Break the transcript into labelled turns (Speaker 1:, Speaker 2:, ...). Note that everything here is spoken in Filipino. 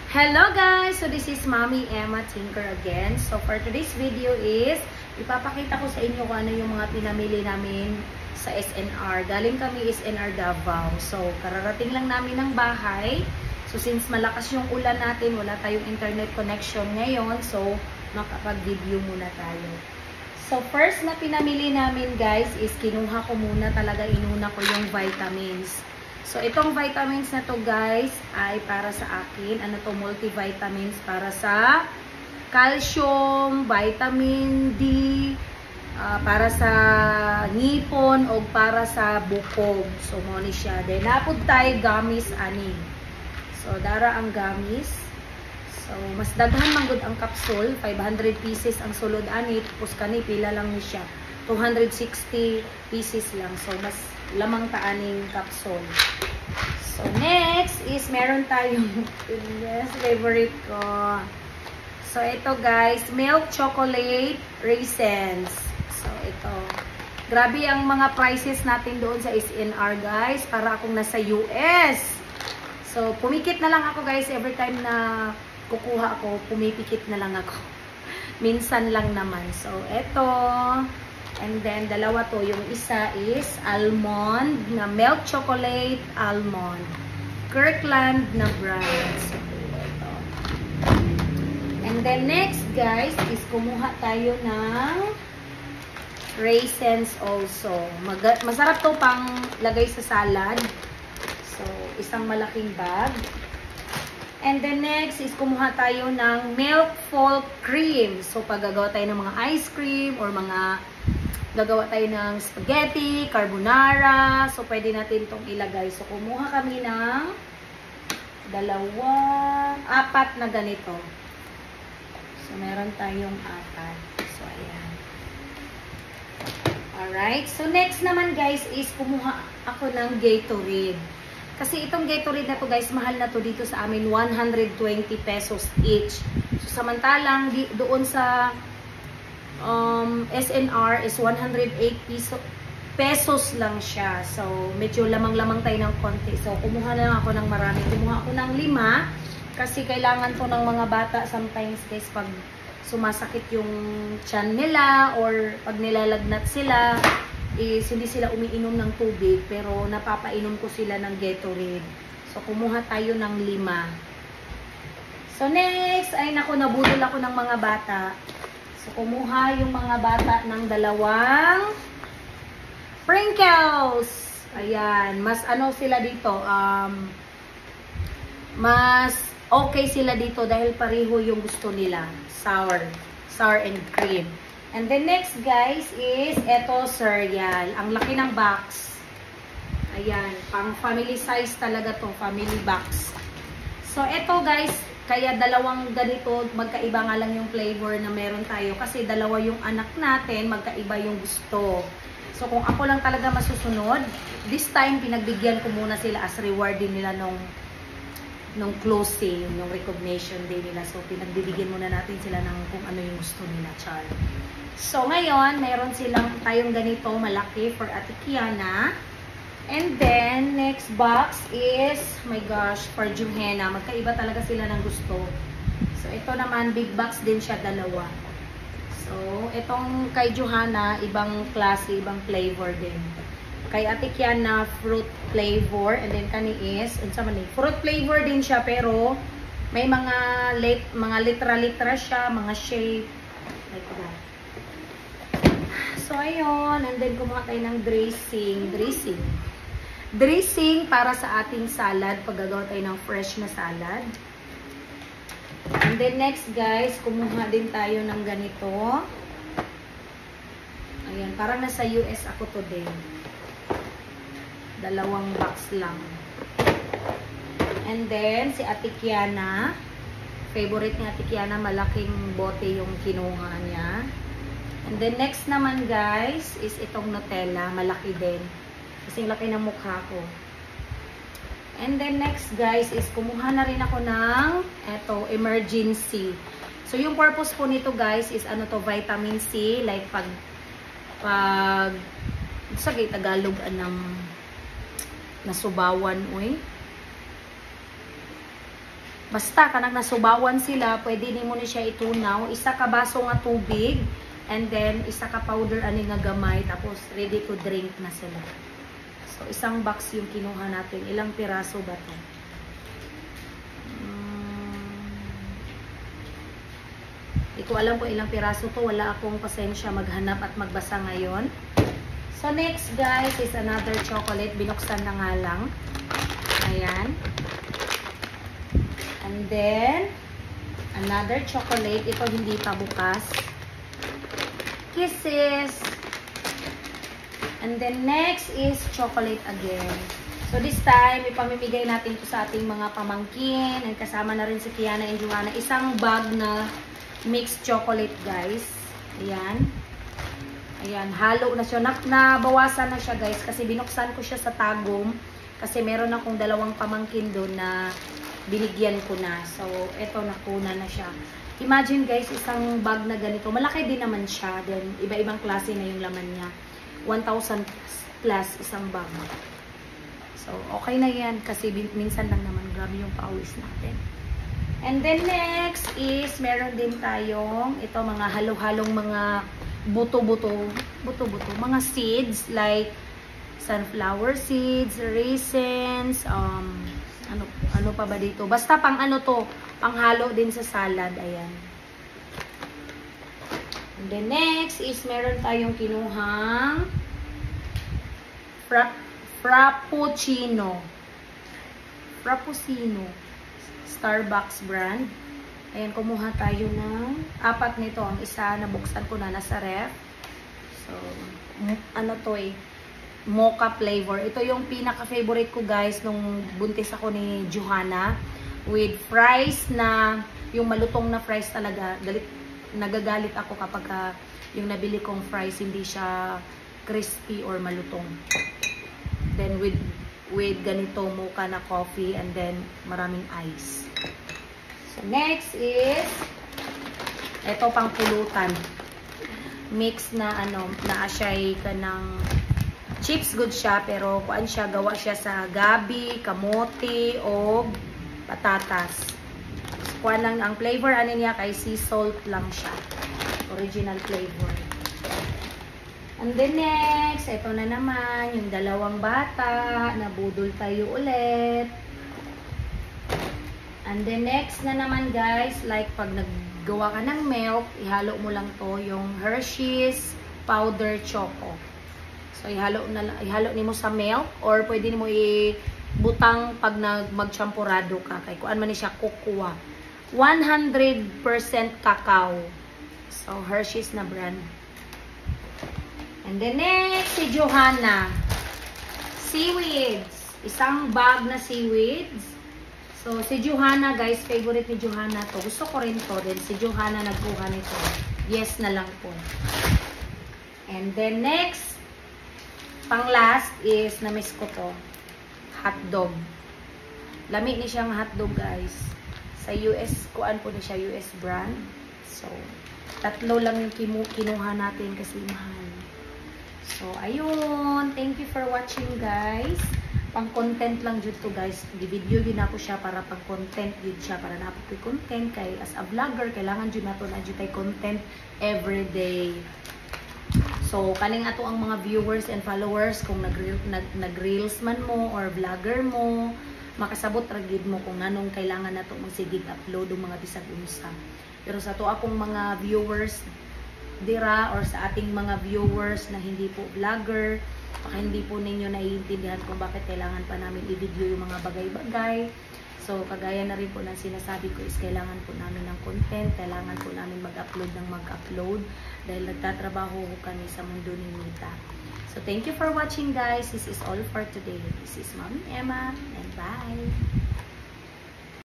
Speaker 1: Hello guys! So this is Mommy Emma Tinker again. So for today's video is, ipapakita ko sa inyo kung ano yung mga pinamili namin sa SNR. Galing kami SNR Davao. So kararating lang namin ng bahay. So since malakas yung ulan natin, wala tayong internet connection ngayon. So makapag-video muna tayo. So first na pinamili namin guys is kinuha ko muna talaga, inuna ko yung vitamins. So, itong vitamins na to guys ay para sa akin. Ano to? Multivitamins para sa calcium, vitamin D, para sa ngipon o para sa bukog. So, muna siya. Then, napod tayo gummies ani. So, dara ang gummies. So, mas daghan man gud ang capsule. 500 pieces ang sulod ani. Tapos kani, pila lang ni siya. 260 pieces lang. So, mas lamang taaning capsule. So, next is meron tayong favorite ko. So, ito guys, milk chocolate raisins. So, ito. Grabe ang mga prices natin doon sa SNR guys. Para akong nasa US. So, pumikit na lang ako guys. Every time na kukuha ako, pumipikit na lang ako. Minsan lang naman. So, ito. And then, dalawa to. Yung isa is almond na milk chocolate almond. Kirkland na brand. So, ito. And then, next, guys, is kumuha tayo ng raisins also. Masarap to pang lagay sa salad. So, isang malaking bag. And then, next is kumuha tayo ng milk folk cream. So, paggagawa tayo ng mga ice cream or mga gagawa tayo ng spaghetti, carbonara. So, pwede natin itong ilagay. So, kumuha kami ng apat na ganito. So, meron tayong apat. So, ayan. Alright. So, next naman guys is kumuha ako ng Gatorade. Kasi itong Gatorade na to guys, mahal na to dito sa amin. 120 pesos each. So, samantalang doon sa SNR is 108 pesos lang siya. So, medyo lamang-lamang tayo ng konti. So, kumuha na lang ako ng marami. Kumuha ako ng 5 kasi kailangan to ng mga bata sometimes guys pag sumasakit yung tiyan nila or pag nilalagnat sila is hindi sila umiinom ng tubig pero napapainom ko sila ng Gatorade. So, kumuha tayo ng 5. So, next ay naku, nabudol ako ng mga bata. So, kumuha yung mga bata ng 2 sprinkles. Ayan. Mas ano sila dito? Mas okay sila dito dahil pareho yung gusto nila. Sour and cream. And then next guys is eto cereal. Ang laki ng box. Ayan. Pang family size talaga to. Family box. So, eto guys, kaya dalawang ganito, magkaiba nga lang yung flavor na meron tayo. Kasi dalawa yung anak natin, magkaiba yung gusto. So, kung ako lang talaga masusunod, this time, pinagbigyan ko muna sila as reward din nila nung closing, nung recognition day nila. So, pinagbibigyan muna natin sila ng kung ano yung gusto nila, char. So, ngayon, meron silang tayong ganito, malaki for Ate Kiana. And then, next box is, my gosh, for Juhena. Magkaiba talaga sila ng gusto. So, ito naman, big box din siya, 2. So, itong kay Johanna, ibang klase, ibang flavor din. Kay Ate Kiana, fruit flavor. And then, kani is, fruit flavor din siya, pero may mga litra-litra siya, mga shape. Like that. So, ayun. And then, kumuha tayo ng dressing para sa ating salad. Paggagawa tayo ng fresh na salad. And then next guys, kumuha din tayo ng ganito. Ayan, parang nasa US ako today. 2 box lang. And then, si Ate Kiana. Favorite ni Ate Kiana, malaking bote yung kinuha niya. And then next naman guys, is itong Nutella. Malaki din. Kasing laki ng mukha ko. And then next guys is kumuha na rin ako ng emergency. So yung purpose po nito guys is ano to, vitamin C. Like pag sa Tagalog nasubawan Basta kanang nasubawan sila, pwede nimo ni siya itunaw, isa ka baso nga tubig, and then isa ka powder ani nga gamay, tapos ready to drink na sila. So isang box yung kinuha natin. Ilang piraso ba to? Hindi ko alam kung ilang piraso to. Wala akong pasensya maghanap at magbasa ngayon. So next guys is another chocolate. Binuksan na nga lang. Ayan. And then another chocolate. Ito hindi pa bukas. Kisses. And then next is chocolate again. So this time, ipamimigay natin ito sa ating mga pamangkin. And kasama na rin si Kiana and Joanna. Isang bag na mixed chocolate guys. Ayan. Ayan, halo na siya. Nabawasan na siya guys kasi binuksan ko siya sa tagom. Kasi meron akong dalawang pamangkin doon na binigyan ko na. So, eto nakuna na siya. Imagine guys, isang bag na ganito. Malaki din naman siya. Then, iba-ibang klase na yung laman niya. 1,000 plus isang bag. So, okay na yan. Kasi minsan lang naman. Grabe yung pawis natin. And then next is, meron din tayong ito mga halo-halong mga buto-buto, mga seeds like sunflower seeds, raisins, ano pa ba dito? Basta pang ano to, panghalo din sa salad, ayan. And then next is meron tayong kinuhang Frappuccino. Starbucks brand. Ayan, kumuha tayo ng 4 nito. Ang isa, nabuksan ko na, nasa ref. So, ano to eh, mocha flavor. Ito yung pinaka-favorite ko guys, nung buntis ako ni Johanna. With fries na, yung malutong na fries talaga. Nagagalit ako kapag yung nabili kong fries, hindi siya crispy or malutong. Then with ganito, mocha na coffee, and then maraming ice. Next is ito pang pulutan. Mix na na asyay ka ng chips good siya pero kuan siya, gawa siya sa gabi, kamote o patatas. Kuan lang ang flavor ano niya kay sea salt lang siya. Original flavor. And then next, ito na naman yung dalawang bata, nabudol tayo ulit. And then next na naman guys, like pag naggawa ka ng milk, ihalo mo lang to yung Hershey's powder choco. So ihalo nimo sa milk or pwede mo ibutang pag magchampurado ka kay kuan man ni siya cocoa. 100% cacao. So Hershey's na brand. And then next si Johanna. Seaweeds. Isang bag na seaweeds. So, si Johanna, guys, favorite ni Johanna to. Gusto ko rin to. Then, si Johanna nagkuha nito. Yes na lang po. And then, next, pang last is, na-miss ko to. Hotdog. Lami ni siyang hotdog, guys. Sa US, kuan po ni siya, US brand. So, 3 lang yung kinuha natin kasi mahal. So, ayun. Thank you for watching, guys. Pang-content lang dito to guys. Di-video yun ako siya para pang-content yun siya. Para napapay content kay as a vlogger, kailangan dyan nato na dyan content everyday. So, kaning ato ang mga viewers and followers, kung nag-reels man mo or vlogger mo, makasabot ragid mo kung anong kailangan nato magsigig upload ng mga bisag unsa. Pero sa to akong mga viewers dira or sa ating mga viewers na hindi po vlogger, baka hindi po ninyo naiintindihan kung bakit kailangan pa namin i-video yung mga bagay-bagay. So, kagaya na rin po ng sinasabi ko is kailangan po namin ng content, kailangan po namin mag-upload ng mag-upload dahil nagtatrabaho kami sa mundo ni Nita. So, thank you for watching guys. This is all for today. This is Mommy Emma and bye!